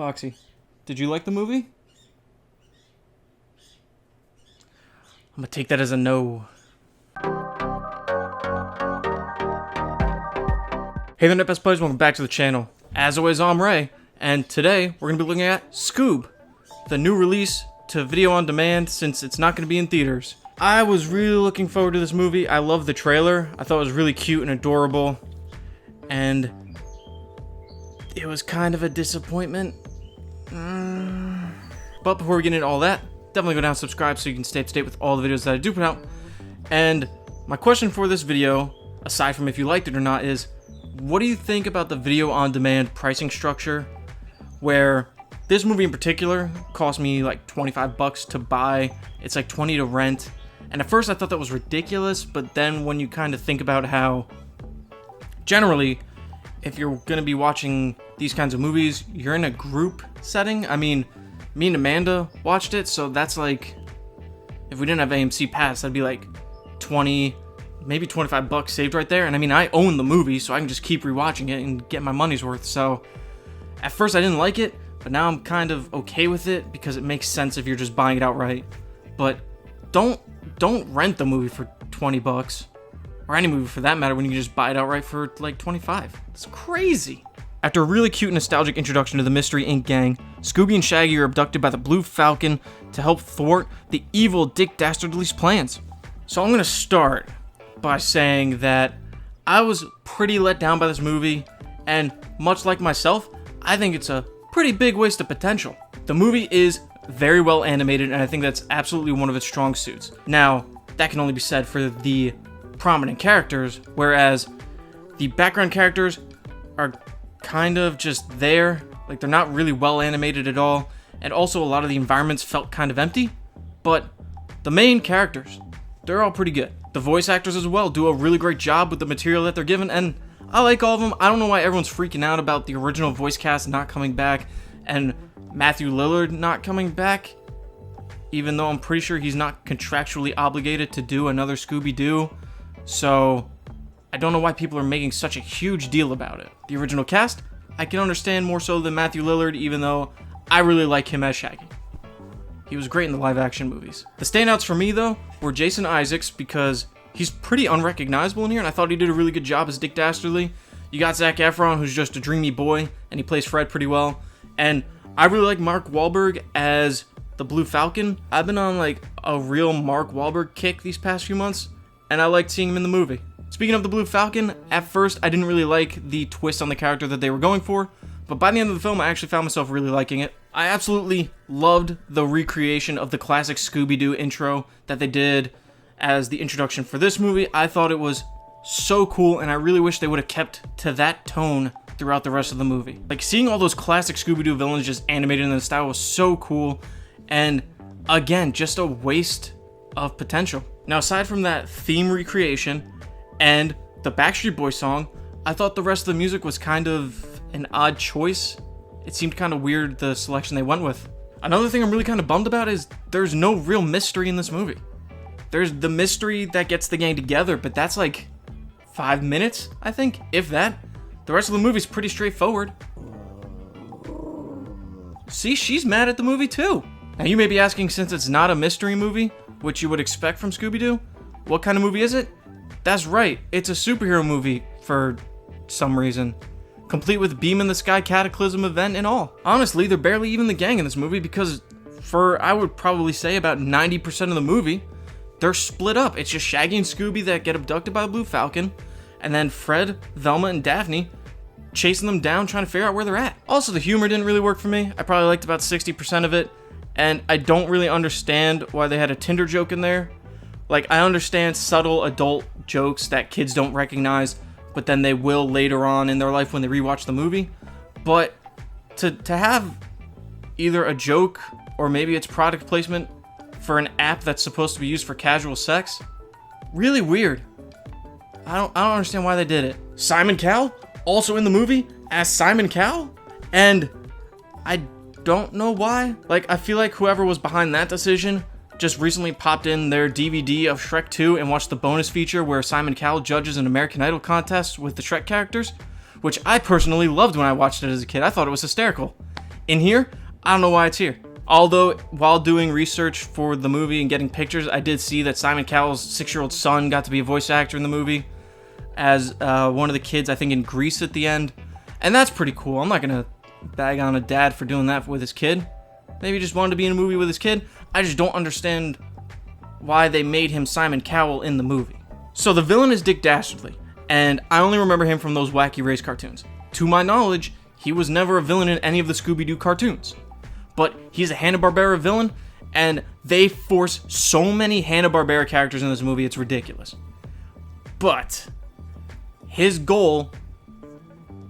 Foxy, did you like the movie? I'm gonna take that as a no. Hey there, Net Players, welcome back to the channel. As always, I'm Ray, and today we're gonna be looking at Scoob, the new release to video on demand since it's not gonna be in theaters. I was really looking forward to this movie. I love the trailer. I thought it was really cute and adorable, and it was kind of a disappointment. But before we get into all that, definitely go down and subscribe so you can stay up to date with all the videos that I do put out. And my question for this video, aside from if you liked it or not, is what do you think about the video on demand pricing structure, where this movie in particular cost me like 25 bucks to buy, it's like 20 to rent. And at first I thought that was ridiculous, but then when you kind of think about how generally if you're going to be watching these kinds of movies, you're in a group setting. I mean, me and Amanda watched it, so that's like, if we didn't have AMC Pass, that'd be like 20, maybe 25 bucks saved right there. And I mean, I own the movie, so I can just keep rewatching it and get my money's worth. So at first I didn't like it, but now I'm kind of okay with it because it makes sense if you're just buying it outright. But don't rent the movie for 20 bucks. Or any movie for that matter when you can just buy it outright for like 25. It's crazy. After a really cute nostalgic introduction to the Mystery Inc. gang, Scooby and Shaggy are abducted by the Blue Falcon to help thwart the evil Dick Dastardly's plans. So I'm going to start by saying that I was pretty let down by this movie, and much like myself, I think it's a pretty big waste of potential. The movie is very well animated, and I think that's absolutely one of its strong suits. Now, that can only be said for the prominent characters, whereas the background characters are kind of just there, like they're not really well animated at all, and also a lot of the environments felt kind of empty. But the main characters, they're all pretty good. The voice actors as well do a really great job with the material that they're given, and I like all of them. I don't know why everyone's freaking out about the original voice cast not coming back and Matthew Lillard not coming back, even though I'm pretty sure he's not contractually obligated to do another Scooby Doo. So I don't know why people are making such a huge deal about it. The original cast, I can understand more so than Matthew Lillard, even though I really like him as Shaggy. He was great in the live action movies. The standouts for me though were Jason Isaacs, because he's pretty unrecognizable in here, and I thought he did a really good job as Dick Dastardly. You got Zac Efron, who's just a dreamy boy, and he plays Fred pretty well. And I really like Mark Wahlberg as the Blue Falcon. I've been on like a real Mark Wahlberg kick these past few months, and I liked seeing him in the movie. Speaking of the Blue Falcon, at first I didn't really like the twist on the character that they were going for, but by the end of the film I actually found myself really liking it. I absolutely loved the recreation of the classic Scooby Doo intro that they did as the introduction for this movie. I thought it was so cool, and I really wish they would have kept to that tone throughout the rest of the movie. Like, seeing all those classic Scooby Doo villains just animated in the style was so cool, and again, just a waste of potential. Now, aside from that theme recreation and the Backstreet Boys song, I thought the rest of the music was kind of an odd choice. It seemed kind of weird, the selection they went with. Another thing I'm really kind of bummed about is there's no real mystery in this movie. There's the mystery that gets the gang together, but that's like 5 minutes, I think, if that. The rest of the movie's pretty straightforward. See, she's mad at the movie too. Now you may be asking, since it's not a mystery movie, which you would expect from Scooby Doo, what kind of movie is it? That's right, it's a superhero movie for some reason. Complete with beam in the sky cataclysm event and all. Honestly, they're barely even the gang in this movie, because for, I would probably say, about 90% of the movie, they're split up. It's just Shaggy and Scooby that get abducted by the Blue Falcon, and then Fred, Velma, and Daphne chasing them down, trying to figure out where they're at. Also, the humor didn't really work for me. I probably liked about 60% of it, and I don't really understand why they had a Tinder joke in there. Like, I understand subtle adult jokes that kids don't recognize, but then they will later on in their life when they rewatch the movie. But to have either a joke or maybe it's product placement for an app that's supposed to be used for casual sex, really weird. I don't understand why they did it. Simon Cowell, also in the movie as Simon Cowell, and I don't know why. Like, I feel like whoever was behind that decision just recently popped in their DVD of Shrek 2 and watched the bonus feature where Simon Cowell judges an American Idol contest with the Shrek characters, which I personally loved when I watched it as a kid. I thought it was hysterical. In here, I don't know why it's here. Although, while doing research for the movie and getting pictures, I did see that Simon Cowell's 6-year-old son got to be a voice actor in the movie as one of the kids, I think, in Greece at the end. And that's pretty cool. I'm not going to bag on a dad for doing that with his kid. Maybe he just wanted to be in a movie with his kid. I just don't understand why they made him Simon Cowell in the movie. So the villain is Dick Dastardly, and I only remember him from those Wacky Race cartoons. To my knowledge, he was never a villain in any of the Scooby Doo cartoons. But he's a Hanna-Barbera villain, and they force so many Hanna-Barbera characters in this movie, it's ridiculous. But his goal,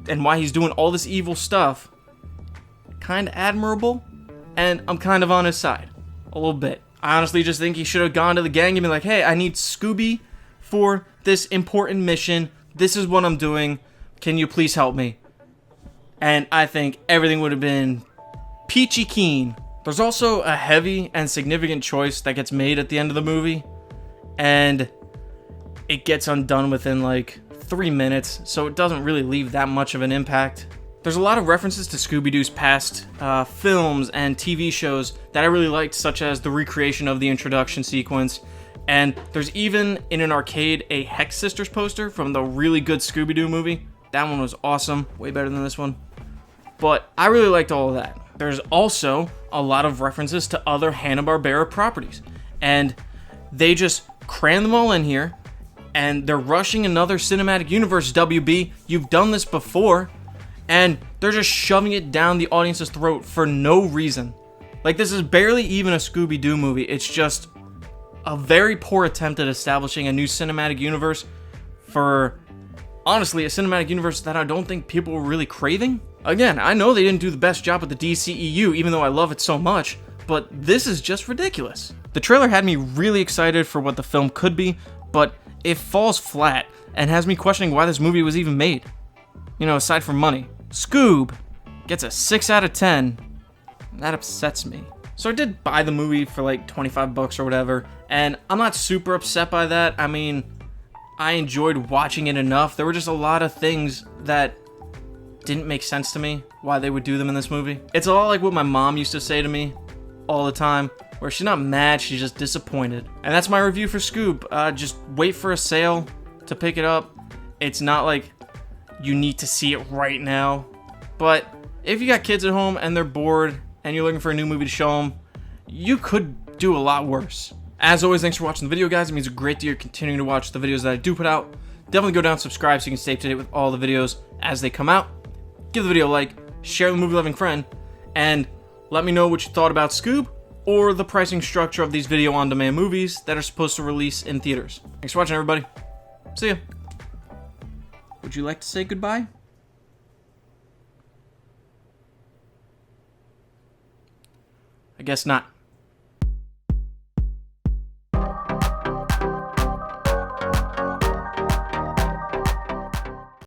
and why he's doing all this evil stuff, kind of admirable, and I'm kind of on his side. A little bit. I honestly just think he should have gone to the gang and been like, hey, I need Scooby for this important mission. This is what I'm doing. Can you please help me? And I think everything would have been peachy keen. There's also a heavy and significant choice that gets made at the end of the movie, and it gets undone within like 3 minutes, so it doesn't really leave that much of an impact. There's a lot of references to Scooby-Doo's past films and TV shows that I really liked, such as the recreation of the introduction sequence, and there's even in an arcade a Hex Sisters poster from the really good Scooby-Doo movie. That one was awesome, way better than this one. But I really liked all of that. There's also a lot of references to other Hanna-Barbera properties, and they just cram them all in here, and they're rushing another cinematic universe, WB. You've done this before, and they're just shoving it down the audience's throat for no reason. Like, this is barely even a Scooby Doo movie. It's just a very poor attempt at establishing a new cinematic universe for, honestly, a cinematic universe that I don't think people were really craving. Again, I know they didn't do the best job with the DCEU, even though I love it so much, but this is just ridiculous. The trailer had me really excited for what the film could be, but it falls flat and has me questioning why this movie was even made. You know, aside from money. Scoob gets a 6 out of 10. That upsets me. So I did buy the movie for like 25 bucks or whatever, and I'm not super upset by that. I mean, I enjoyed watching it enough. There were just a lot of things that didn't make sense to me, why they would do them in this movie. It's a lot like what my mom used to say to me all the time, where she's not mad, she's just disappointed. And that's my review for Scoob. Just wait for a sale to pick it up. It's not like you need to see it right now. But if you got kids at home and they're bored and you're looking for a new movie to show them, you could do a lot worse. As always, thanks for watching the video, guys. It means a great deal you're continuing to watch the videos that I do put out. Definitely go down and subscribe so you can stay up to date with all the videos as they come out. Give the video a like, share with a movie-loving friend, and let me know what you thought about Scoob or the pricing structure of these video-on-demand movies that are supposed to release in theaters. Thanks for watching, everybody. See ya. Would you like to say goodbye? I guess not.